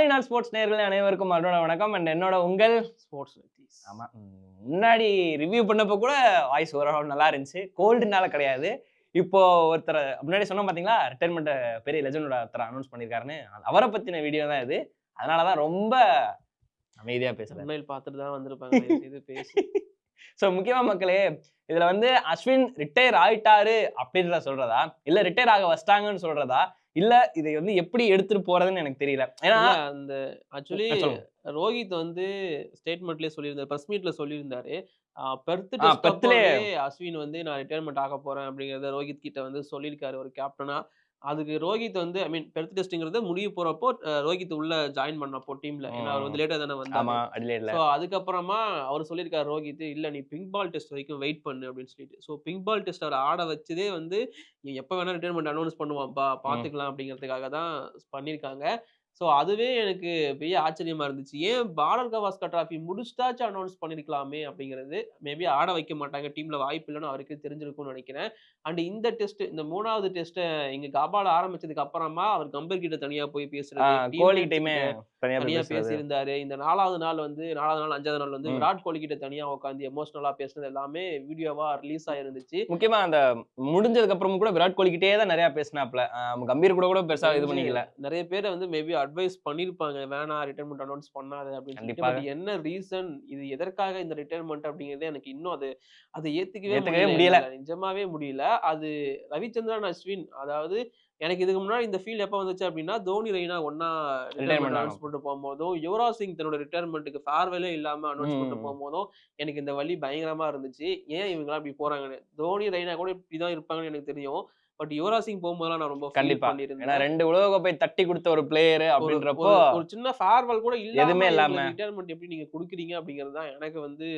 All in all sports நேயர்களே அனைவருக்கும் அருணோட வணக்கம். அண்ட் என்னோட உங்கள் ஸ்போர்ட்ஸ் நித்தீஷ். ஆமா. முன்னாடி ரிவ்யூ பண்ணப்போ கூட வாய்ஸ் ஓரளவு நல்லா இருந்துச்சு. கோல்டுனால கிடையாது. இப்போ ஒருத்தர் முன்னாடி சொன்னோம் பார்த்தீங்களா, ரிட்டயர்மென்ட் பெரிய லெஜெண்டோட ஒருத்தர் அனௌன்ஸ் பண்ணியிருக்காருன்னு. அவர பத்தின வீடியோ தான் இது. அதனால தான் ரொம்ப அமைதியா பேசுறேன். உண்மையில் பார்த்துட்டு தான் வந்திருப்பாங்க. தயவு செய்து பேசு. ஸோ முக்கியமா மக்களே, இதுல வந்து அஸ்வின் ரிட்டயர் ஆயிட்டாரு அப்படின்றத சொல்றதா? இல்ல ரிட்டயர் ஆக வச்சுட்டாங்கன்னு சொல்றதா? இல்ல இதை வந்து எப்படி எடுத்துட்டு போறதுன்னு எனக்கு தெரியல. ஏன்னா இல்ல அந்த ஆக்சுவலி சொல்லுங்க. ரோஹித் வந்து ஸ்டேட்மெண்ட்லயே சொல்லியிருந்தாரு. பிரஸ் மீட்ல சொல்லியிருந்தாரு. பெர்த் டெஸ்ட் பெர்த்லயே அப்பவே அஸ்வின் வந்து நான் ரிட்டயர்மென்ட் ஆக போறேன் அப்படிங்கிறத ரோஹித் கிட்ட வந்து சொல்லியிருக்காரு ஒரு கேப்டனா. அதுக்கு ரோஹித் வந்து ஐ மீன் பெர்த் டெஸ்ட்ங்கிறது முடிய போறப்போ ரோஹித் உள்ள ஜாயின் பண்ணப்போ டீம்ல. ஏன்னா அவர் ம். வந்து லேட்டா தானே வந்தாரு. ஆமா. அடிலேட்ல. ஸோ அதுக்கப்புறமா அவர் சொல்லியிருக்காரு ரோஹித், "இல்ல நீ பிங்க் பால் டெஸ்ட் வரைக்கும் வெயிட் பண்ணு" அப்படின்னு சொல்லிட்டு. ஸோ பிங்க் பால் டெஸ்ட் அவர ஆட வச்சதே வந்து, "நீ எப்ப வேணா ரிட்டயர்மென்ட் அனௌன்ஸ் பண்ணுவான்ப்பா, ம். பார்த்துக்கலாம்" அப்படிங்கிறதுக்காக தான் பண்ணியிருக்காங்க. ஸோ அதுவே எனக்கு பெரிய ஆச்சரியமா இருந்துச்சு. ஏன் பாலர் கவாஸ்கர் டிராஃபி முடிச்சுட்டாச்சும் அனௌன்ஸ் பண்ணியிருக்கலாமே அப்படிங்கிறது. மேபி ஆட வைக்க மாட்டாங்க. டீம்ல வாய்ப்பு இல்லன்னு அவருக்கே தெரிஞ்சிருக்கும்னு நெனைக்கிறேன். அண்ட் இந்த டெஸ்ட் இந்த 3வது டெஸ்ட்ட இங்க காபால ஆரம்பிச்சதுக்கு அப்புறமா அவர் கம்பீர் கிட்ட தனியா போய் பேசுறது, டீம்மேட்ஸ் கோஹ்லிகிட்டயுமே கிட்ட தனியா போய் தனியா பேசுறது. பேசியிருந்தாரு. இந்த 4வது நாள் வந்து 4வது நாள், 5வது நாள் வந்து ம். விராட் கோலி கிட்ட தனியா உட்காந்து எமோஷனலா பேசினது எல்லாமே வீடியோவா ரிலீஸ் ஆயிருந்துச்சு. முக்கியமா அந்த முடிஞ்சதுக்கு அப்புறமும் கூட விராட் கோலி கிட்டயே தான் நெறைய பேசினாப்ல. கம்பீர் கூட கூட எனக்கு பெருசா இது தெரிஞ்சு பண்ணிக்கல. நெறைய பேர வந்து மேபி அட்வைஸ் பண்ணியிருப்பாங்க. வேணாம் ரிட்டயர்மென்ட் அனௌன்ஸ் பண்ணாத அப்படின்னு சொல்லிட்டு. கண்டிப்பாக. பட் என்ன ரீசன்? இது எதற்காக இந்த ரிட்டயர்மென்ட் அப்படிங்கிறதே எனக்கு இன்னும் அத ஏத்துக்கவே ஏத்துக்கவே முடியல முடியல. என்னால. நிஜமாவே முடியல. அது ரவிச்சந்திரன் அஸ்வின் அதாவது எனக்கு இதுக்கு முன்னாடி இந்த ஃபீல் எப்ப வந்துச்சு அப்படின்னா, தோனி, ரெய்னா ஒண்ணா ரிட்டயர்மென்ட் ரிட்டயர்மென்ட் அனௌன்ஸ் ஆனப்போ. பண்ணிட்டு போம்போதும், யுவராஜ் சிங் தன்னோட ரிட்டயர்மென்ட்க்கு ஃபேர்வெல்லே இல்லாம அனௌன்ஸ் பண்ணிட்டு ம். போம்போதும், எனக்கு இந்த வலி பயங்கரமா இருந்துச்சு. ஏன் இவங்கலாம் இப்படி போறாங்கன்னு. தோனி, ரெய்னா கூட இப்படிதான் இருப்பாங்கன்னு எனக்கு தெரியும். பட் யுவராஜ் சிங் போம்போதெல்லாம் நான் ரொம்ப ஃபீல் கண்டிப்பா. ஏன்னா பண்ணியிருந்தேன். 2 உலக கோப்பை தட்டி குடுத்த ஒரு பிளேயர் ஒரு அப்படின்றப்போ, ஒரு ஒரு சின்ன ஃபேர்வெல் கூட எதுவுமே இல்லாம இல்லாம இவங்களுக்கு ரிட்டயர்மென்ட் எப்படி நீங்க குடுக்குறீங்க அப்படிங்கிறது தான் எனக்கு வந்து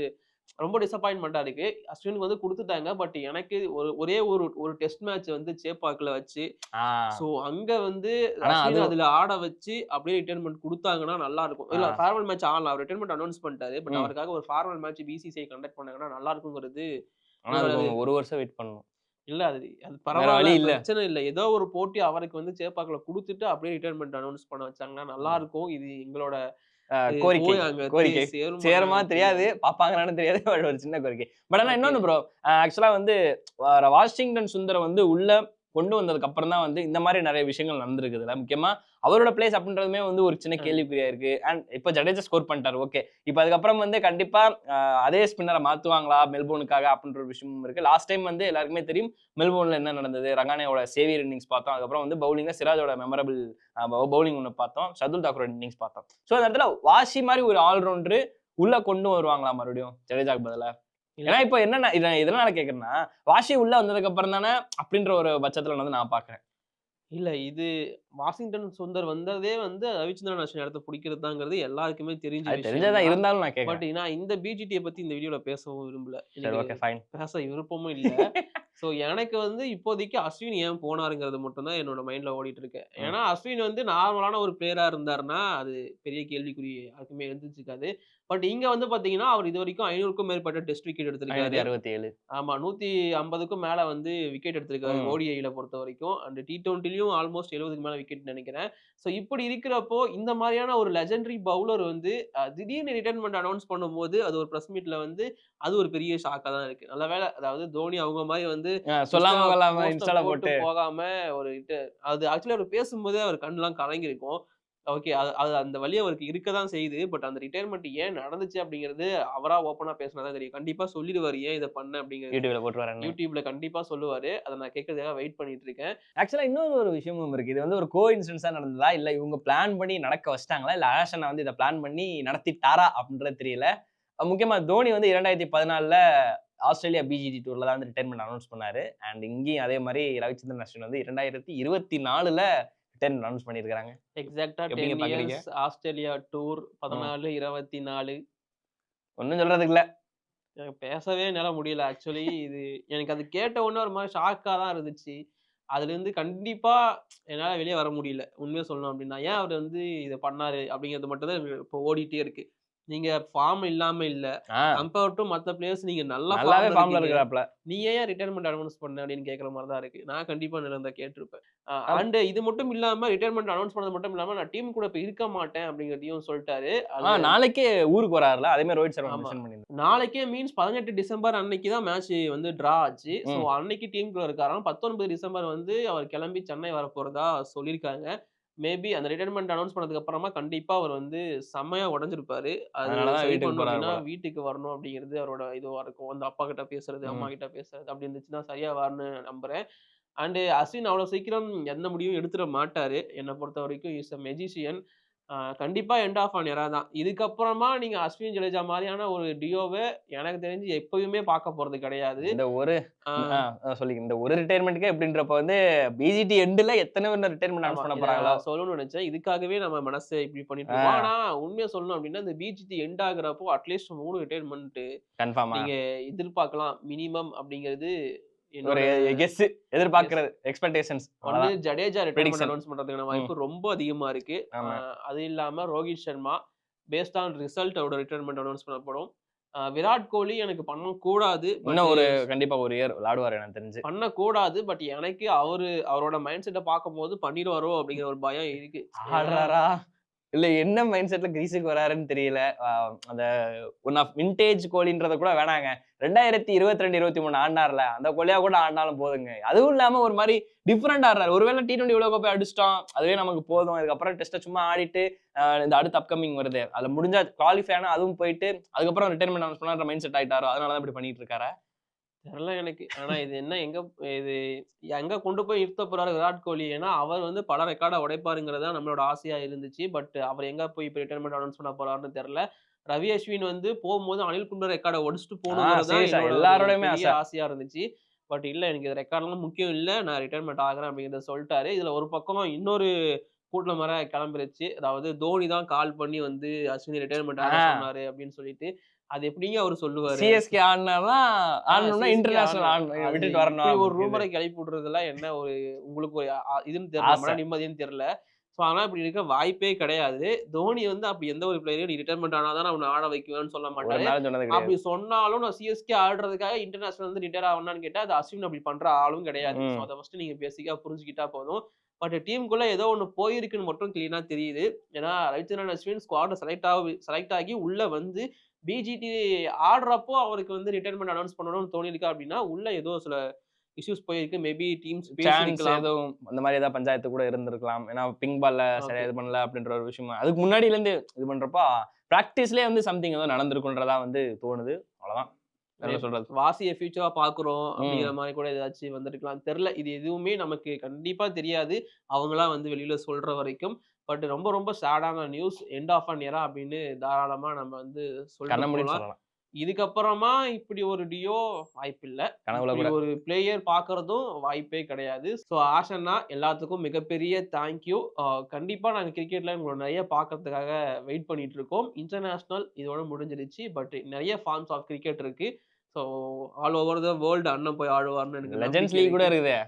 ரொம்ப டிசப்பாயின்ட்மென்ட்டா இருக்கு. அஸ்வினுக்கு வந்து குடுத்துட்டாங்க. பட் எனக்கு ஒரே ஒரு டெஸ்ட் மேட்ச் வந்து சேப்பாக்ல வச்சு, ஆ ஸோ அங்க வந்து ஆனா அது அஸ்வின அதுல ஆட வச்சு அப்படியே ரிட்டயர்மென்ட் குடுத்தாங்கன்னா நல்லா இருக்கும். ஆ இல்ல ஃபேர்வெல் மேட்ச் ஆடலாம். அவர் ரிட்டயர்மென்ட் அனௌன்ஸ் பண்ணிட்டாரு. பட் ம். அவருக்காக ஒரு ஃபேர்வெல் மேட்ச் பிசிசிஐ கண்டக்ட் பண்ணாங்கன்னா நல்லா இருக்குங்கிறது ஆனா என்னோட அதுக்கு அவங்க 1 வருஷம் வெயிட் பண்ணணும். இல்ல அது அது வேற பரவால்ல. வழி இல்ல. பிரச்சனை இல்ல. ஏதோ ஒரு போட்டி அவருக்கு வந்து சேப்பாக்ல குடுத்துட்டு அப்படியே ரிட்டயர்மென்ட் அனௌன்ஸ் பண்ண வச்சாங்கன்னா நல்லா ம். இருக்கும். இது எங்களோட கோரிக்கை. போய் அங்க கோரிக்கை. சேருமான்னு சேருமா எனக்கு தெரியாது. தெரியாது. பாப்பாங்களான்னு தெரியாது. பட் ஒரு சின்ன கோரிக்கை. பட் ஆனா ஓகே. இன்னொன்னு ப்ரோ. ஆக்சுவலா வந்து வாஷிங்டன் சுந்தர் வந்து உள்ள கொண்டு வந்ததுக்கு அப்புறம் தான் வந்து இந்த மாரி நெறைய விஷயங்கள் நடந்திருக்குதுல்ல. முக்கியமா அவரோட பிளேஸ் அப்படின்றதுமே வந்து ஒரு சின்ன கண்டிப்பா. கேள்விக்குறியா இருக்கு. அண்ட் இப்ப ஜடேஜா ஸ்கோர் பண்ணிட்டாரு. ஓகே. இப்ப அதுக்கப்புறம் வந்து கண்டிப்பா அதே ஸ்பின்னர மாத்துவாங்களா மெல்போர்னுக்காக அப்படின்ற ஒரு விஷயமும் இருக்கு. லாஸ்ட் டைம் வந்து எல்லாருக்குமே தெரியும். மெல்போர்ன்ல என்ன நடந்தது. ரஹானேவோட சேவியர் இன்னிங்ஸ் பார்த்தோம். அதுக்கப்புறம் வந்து பவுலிங்ல சிராஜோட மெமரபிள் பவுலிங் ஒண்ணு பார்த்தோம். ஷர்துல் தாக்கூரோட இன்னிங்ஸ் பார்த்தோம். சோ அந்த இடத்துல வாஷி மாரி ஒரு ஆல்ரவுண்டர் உள்ள கொண்டு வருவாங்களா மறுபடியும் ஜடேஜாக்கு பதிலா? இல்ல. ஏன்னா இப்ப என்னன்னா எதனால கேட்கிறேன்னா, வாஷி உள்ள வந்ததுக்கு அப்புறம் தானே அப்படின்ற ஒரு பட்சத்துல வந்து நான் பார்க்கிறேன். இல்ல இது வாஷிங்டன் சுந்தர் வந்ததே வந்து ரவிச்சந்திரன் அஸ்வின் இடத்த புடிக்கிறது தாங்கிறது எல்லாருக்குமே தெரிஞ்ச அது விஷயம் தெரிஞ்சது தான் தான். இருந்தாலும் நான் பட் கேட்கிறேன். நான் இந்த பிஜிடிய பத்தி இந்த வீடியோல பேசவும் விரும்பல. சரி எனக்கு ஓகே ஃபைன். பேச விருப்பமும் இல்ல. ஸோ எனக்கு வந்து இப்போதைக்கு அஸ்வின் ஏன் போனாருங்கிறது மட்டும் தான் என்னோட மைண்ட்ல ஓடிட்டு இருக்கு. ம். ஏன்னா அஸ்வின் வந்து நார்மலான ஒரு பிளேயரா இருந்தாருன்னா, அது பெரிய கேள்விக்குறி யாருக்குமே எழுந்திருச்சுக்காது. பட் இங்க வந்து பார்த்தீங்கன்னா, அவர் இதுவரைக்கும் 500க்கும் மேற்பட்ட டெஸ்ட் விக்கெட் எடுத்திருக்காரு. 567. ஆமா. 150க்கும் மேல வந்து விக்கெட் எடுத்திருக்காரு ம். ஓடிஐல பொறுத்தவரைக்கும். அண்ட் T20லயும் ஆல்மோஸ்ட் 70க்கு மேல விக்கெட் நெனைக்கிறேன். ஸோ இப்படி இருக்கிறப்போ, இந்த மாரியான ஒரு லெஜெண்டரி பவுலர் வந்து திடீர்னு ரிட்டயர்மென்ட் அனவுன்ஸ் பண்ணும்போது, அது ஒரு பிரஸ் மீட்ல வந்து அது ஒரு பெரிய ஷாக்கா தான் இருக்கு. நல்ல வேள அதாவது தோனி அவங்க மாரி வந்து சொல்லாம கொள்ளாம போஸ்ட்ட இன்ஸ்டால போட்டு போட்டு போகாம ஒரு அது ஆக்சுவலி அவரு பேசும்போதே அவர் கண்லாம் கலங்கியிருக்கும். ஓகே. அது அது அந்த வலி அவருக்கு இருக்க தான் செய்யுது. பட் அந்த ரிட்டயர்மென்ட் ஏன் நடந்துச்சு அப்படிங்கிறது அவரா ஓப்பனா பேசினா தான் தெரியும். கண்டிப்பா சொல்லிடுவாரு ஏன் இத பண்ண அப்படிங்கிறது. YouTubeல போட்டுருவாருன்னு. YouTubeல கண்டிப்பா சொல்லுவாரு. அத நான் கேட்கறதுக்காக வெயிட் பண்ணிட்டு இருக்கேன். ஆக்சுவலா இன்னொரு ஒரு விஷயமும் இருக்கு. இது வந்து ஒரு கோஇன்சிடென்ஸா நடந்ததா? இல்ல இவங்க பிளான் பண்ணி நடக்க வச்சுட்டாங்களா? இல்ல ஆஷ் அண்ணா வந்து இத பிளான் பண்ணி நடத்திட்டாரா? அப்படின்றது தெரியல. முக்கியமா தோனி வந்து 2014ல ஆஸ்திரேலியா பிஜிடி டூர்ல தான் வந்து ரிட்டயர்மென்ட் அனவுன்ஸ் பண்ணாரு. அண்ட் இங்கேயும் அதே மாரி ரவிச்சந்திரன் அஸ்வின் வந்து 2024ல ரிட்டயர்மென்ட் அனவுன்ஸ் பண்ணியிருக்காங்க. எக்ஸாக்ட்டா எப்படிங்க 10 பார்க்குறீங்க? இயர்ஸ் ஆஸ்திரேலியா டூர் ம். 14, 24 ஒண்ணும் சொல்றதுக்கு இல்ல. எனக்கு பேசவே என்னால முடியல. ஆக்சுவலி இது எனக்கு அது கேட்ட உடனே ஒரு மாரி ஷாக்கா தான் இருந்துச்சு. அதுலேருந்து கண்டிப்பா என்னால வெளிய வர முடியல. உண்மைய சொல்லணும் அப்டின்னா. ஏன் அவரு வந்து இத பண்ணாரு? அப்படிங்கிறது மட்டும் தான் எனக்கு இப்போ ஓடிட்டே இருக்கு. நீங்க ஃபார்ம் இல்லாம இல்ல. ஆஹ் கம்பேர் டு மத்த பிளேயர்ஸ் நீங்க நல்ல நல்லாவே ஃபார்ம்ல ஃபார்ம்ல இருக்கீங்க. இருக்கிறாப்ல. நீ ஏன் ரிட்டயர்மென்ட் அனௌன்ஸ் பண்ண அப்படின்னு கேட்கிற மாரி தான் இருக்கு. நான் கண்டிப்பா நிலந்தா கேட்டிருப்பேன். அப் அண்ட் இது மட்டும் இல்லாம ரிட்டயர்மென்ட் அனௌன்ஸ் பண்ணது மட்டும் இல்லாம நான் டீம் கூட இப்ப இருக்க மாட்டேன் அப்படிங்கிறதையும் சொல்ட்டாரு. அது நாளைக்கே ஊருக்கு வராருல, அதே மாதிரி ரோஹித் சர்மா ஆமா. மென்ஷன் பண்ணியிருந்தாரு. நாளைக்கே மீன்ஸ் 18 டிசம்பர் அன்னைக்கு தான் மேட்ச் வந்து டிரா ஆச்சு. சோ ம். அன்னைக்கு டீமுக்குள்ள இருக்காராம். 19 டிசம்பர் வந்து அவர் கிளம்பி சென்னை வரப்போறதா சொல்லியிருக்காங்க. மேபி அந்த ரிட்டயர்மென்ட் அனௌன்ஸ் பண்ணதுக்கு அப்புறமா கண்டிப்பா அவர் வந்து செம்மையா உடைஞ்சிருப்பாரு. அது அதனாலதான் சரி வீட்டுக்கு பண்ணணும் போறாரு அப்டின்னா, போல. வீட்டுக்கு வரணும் அப்டிங்கிறது அவரோட இதுவா இருக்கும். அந்த அப்பா கிட்ட பேசுறது, அம்மா ம். கிட்ட பேசுறது அப்டி இருந்துச்சுன்னா சரியா வரும்னு நம்புறேன். அண்ட் அஸ்வின் அவ்வளோ சீக்கிரம் எந்த முடிவும் எடுத்துற மாட்டாரு. என்ன பொறுத்தவரைக்கும் இஸ் அ மெஜிஷியன். கண்டிப்பா எண்ட் ஆஃப் அன் எரா தான். இதுக்கப்புறமா நீங்க அஸ்வின், ஜடேஜா மாரியான ஒரு டியோவ எனக்கு தெரிஞ்சு எப்பயுமே பார்க்க போறது கிடையாது. இந்த ஒரு ஆ ஆ சொல்லிக்கிறேன். இந்த ஒரு ரிட்டயர்மென்ட்க்கே இப்படின்றப்ப வந்து பிஜிடி எண்டுல எத்தன பேர் ரிட்டயர்மென்ட் ஆமா. அனௌன்ஸ் பண்ண இத போறாங்களோ? நான் சொல்லணும்னு நெனச்சேன். இதுக்காகவே நம்ம மனச இப்படி பண்ணிட்டு இருக்கோம். ஆ ஆனா உண்மைய சொல்லணும் அப்டின்னா, இந்த பிஜிடி எண்ட் ஆகுறப்போ அட்லீஸ்ட் 3 ரிட்டயர்மென்ட் கன்ஃபார்மா? நீங்க எதிர்பார்க்கலாம். மினிமம் அப்படிங்கிறது ஒரு என்னோட கெஸ் கெஸ். எதிர்பார்க்கிறது. எக்ஸ்பெக்டேஷன்ஸ் ஒண்ணு அவ்வளவுதான். Jadeja retirement prediction. அனௌன்ஸ் பண்றதுக்கான ம். வாய்ப்பு ரொம்ப அதிகமா இருக்கு. ஆமா. அது இல்லாம Rohit Sharma based on result அவரோட ரிட்டயர்மென்ட் அனௌன்ஸ் பண்ணப்படும். விராட் கோலி எனக்கு பண்ணக்கூடாது. பட் இன்னும் ஒரு கண்டிப்பா ஒரு இயர் விளையாடுவாரு எனக்கு தெரிஞ்சு. பண்ணக்கூடாது. பட் எனக்கு அவரோட மைண்ட் செட்ட பார்க்கும்போது பண்ணிருவாரோ அப்படிங்கிற ஒரு பயம் இருக்கு. ஏன்னா ஆடுறாரா? இல்ல என்ன மைண்ட் செட்ல கிரீஸுக்கு வராருன்னு தெரியல. அந்த ஒன் ஆஃப் வின்டேஜ் கோலின்றத கூட வேணாங்க. 2022, 23 ஆடுனார்ல, அந்த கோலியா கூட ஆடுனாலும் போதுங்க. அதுவும் இல்லாம ஒரு மாரி டிஃபரெண்ட் ஆடுறாரு. ஒருவேள T20 உலக கோப்பை அடிச்சுட்டோம். அதுவே நமக்கு போதும். இதுக்கப்புறம் டெஸ்ட்ட சும்மா ஆடிட்டு, இந்த அடுத்த அப்கமிங் வருது. அதுல முடிஞ்சா குவாலிஃபை ஆனா அதுவும் போயிட்டு, அதுக்கப்புறம் ரிட்டயர்மென்ட் அனௌன்ஸ் பண்ணலான்ற மைண்ட் செட் ஆயிட்டாரோ? அதனால தான் இப்படி பண்ணிட்டு இருக்காரா? தெர்ல எனக்கு. ஆனா இது என்ன இது எங்க கொண்டு போய் நிறுத்த போறாரு விராட் கோலி? ஏன்னா, அவர் வந்து பல ரெக்கார்ட உடைப்பாருங்கிறது தான் நம்மளோட ஆசையா இருந்துச்சு. பட் அவர் எங்க போய் இப்ப ரிட்டயர்மென்ட் அனௌன்ஸ் பண்ண போறாருன்னு தெர்ல. ரவி அஸ்வின் வந்து போம்போது அனில் கும்ப்ளே ரெக்கார்ட உடைச்சுட்டு போணுங்கிறது தான் சீரியஸா என்னோட ஒரு எல்லாரோடையுமே பெரிய ஆசை. ஆசையா இருந்துச்சு. பட் இல்ல எனக்கு இது ரெக்கார்ட்லாம் முக்கியம் இல்ல. நான் ரிட்டயர்மென்ட் ஆகுறேன் அப்படிங்கிறத சொல்ட்டாரு. இதுல ஒரு பக்கம் இன்னொரு கூட்டம் வேற கிளம்பிருச்சு. அதாவது தோனி தான் கால் பண்ணி வந்து அஸ்வின ரிட்டயர்மென்ட் ஆக ஆ சொன்னாரு அப்படின்னு சொல்லிட்டு. அது எப்படிங்க அவரு சொல்லுவாரு? சிஎஸ்கே ஆடுனா தான் ஆடணும்னா சிஎஸ்கே இன்டர்நேஷனல் ஆடணும். ஆடணும். அது விட்டுட்டு வரணும் இப்படி ஒரு அப்படின்னு ரூமர கிளப்பி விடுறதெல்லாம் என்ன ஒரு உங்களுக்கு ஒரு இதுன்னு தெரியல. ஆசை. மன நிம்மதின்னு தெரியல. ஸோ, அதனால இப்படி இருக்க வாய்ப்பே கிடையாது. தோனி வந்து அப்படி எந்த ஒரு பிளேயரையும் நீ ரிட்டயர்மென்ட் ஆனா தான் நான் உன்ன ஆட வைக்குவேன்னு சொல்ல ஒரு மாட்டாரு. நாளும் சொன்னது கிடையாது. அப்படி சொன்னாலும் நான் சிஎஸ்கே ஆடுறதுக்காக இன்டர்நேஷனல் வந்து ரிட்டயர் ஆவனான்னு கேட்டா, அது அஸ்வின் அப்படி பண்ற ஆளும் கிடையாது. ஸோ, ம். அத ஃபர்ஸ்ட் நீங்க பேசிக்கா புரிஞ்சுக்கிட்டா போதும். பட் டீமுக்குள்ள ஏதோ ஒண்ணு போயிருக்குன்னு மட்டும் கிளீனா தெரியுது. ஏன்னா, ரவிச்சந்திரன் அஸ்வின் ஸ்குவாட்ல செலக்ட் ஆகி உள்ள வந்து பிஜிடி ஆடுறப்போ அவருக்கு வந்து ரிட்டயர்மென்ட் அனௌன்ஸ் பண்ணணும்னு தோணியிருக்கா அப்படின்னா, உள்ள ஏதோ சில இஷ்யூஸ் போயிருக்கு. மேபி டீம்ஸ் சான்ஸ் பேசியிருக்கலாம். எதுவும் அந்த மாரி ஏதாவது பஞ்சாயத்து கூட இருந்திருக்கலாம். ஏன்னா பிங்க் பால்ல சரியா ஓகே. இது பண்ணல அப்படின்ற ஒரு விஷயம். அதுக்கு முன்னாடிலேருந்து இது பண்றப்போ பிராக்டிஸ்லயே வந்து சம்திங் ஏதோ நடந்திருக்குன்றதா வந்து தோணுது. அவ்வளவுதான். வேற என்ன சொல்றது? வாசிய ஃபியூச்சரா பார்க்குறோம் அப்படிங்கிற ம். மாரி கூட ஏதாச்சும் வந்திருக்கலாம். தெர்ல. இது எதுவுமே நமக்கு கண்டிப்பா தெரியாது. அவங்களா வந்து வெளியில சொல்ற வரைக்கும். பட் ரொம்ப ரொம்ப சேடான நியூஸ். எண்ட் ஆஃப் அன் எரா அப்படின்னு தாராளமா நம்ம வந்து கண்ண சொல்ட்டு மூடிட்டு போலாம். சொல்லலாம். இதுக்கப்புறமா இப்படி ஒரு டியோ வாய்ப்பில்ல. கனவுல இப்படி கூட. ஒரு பிளேயர் பார்க்கறதும் வாய்ப்பே கிடையாது. ஸோ ஆஷன்னா எல்லாத்துக்கும் மிகப்பெரிய தேங்க் யூ. கண்டிப்பா நாங்க கிரிக்கெட்ல உங்கள நெறைய பார்க்கறதுக்காக வெயிட் பண்ணிட்டு இருக்கோம். இன்டர்நேஷனல் இதோட முடிஞ்சிருச்சு. பட் நெறைய ஃபார்ம்ஸ் ஆஃப் கிரிக்கெட் இருக்கு. So all over the world அண்ணன் போய் ஆடுவார்ன்னு எனக்கு லெஜண்ட்ஸ் நம்பிக்கை லீக் கூட இருக்கு. இருக்குதே.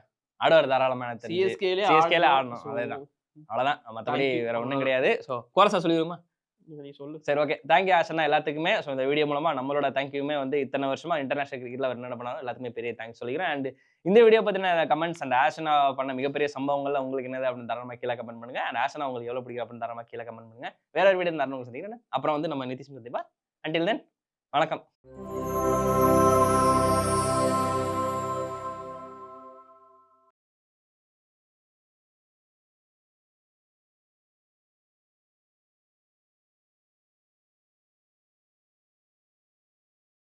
ஆடுவாரு தாராளமா எனக்கு தெரிஞ்சு. சிஎஸ்கேலே சிஎஸ்கேல ஆடணும். ஆடணும். ஸோ அதேதான். அவ்வளவுதான். மத்தபடி தேங்க் யூ வேற ஒண்ணும் அவ்வளோதான். கிடையாது. கோரஸா சொல்லிருவோமா? நீ சொல்லு. சரி ஓகே. தேங்க் யூ ஆஷன்னா எல்லாத்துக்குமே. இந்த வீடியோ மூலமா நம்மளோட தேங்க் யூமே வந்து இத்தன வருஷமா இன்டர்நேஷனல் கிரிக்கெட்ல அவர் என்னென்ன பண்ணாரோ எல்லாத்துக்குமே பெரிய தேங்க்ஸ் சொல்லிக்கிறேன். இந்த வீடியோ பத்தின கமெண்ட்ஸ் அண்ட் ஆஷனா பண்ண மிகப்பெரிய சம்பவங்கள்ல உங்களுக்கு என்னது அப்படின்னு தாராளமா கீழ கமெண்ட் பண்ணுங்க. அண்ட் ஆஷனா உங்களுக்கு எவ்வளவு பிடிக்கும் அப்படின்னு தாராளமா கீழ கமெண்ட் பண்ணுங்க. வேற ஒரு வீடியோ தரணும் சந்திக்கிறேன். அப்புறம் வந்து நம்ம நிதிஷ் சந்திப்பா. அன்டில் தென் வணக்கம்.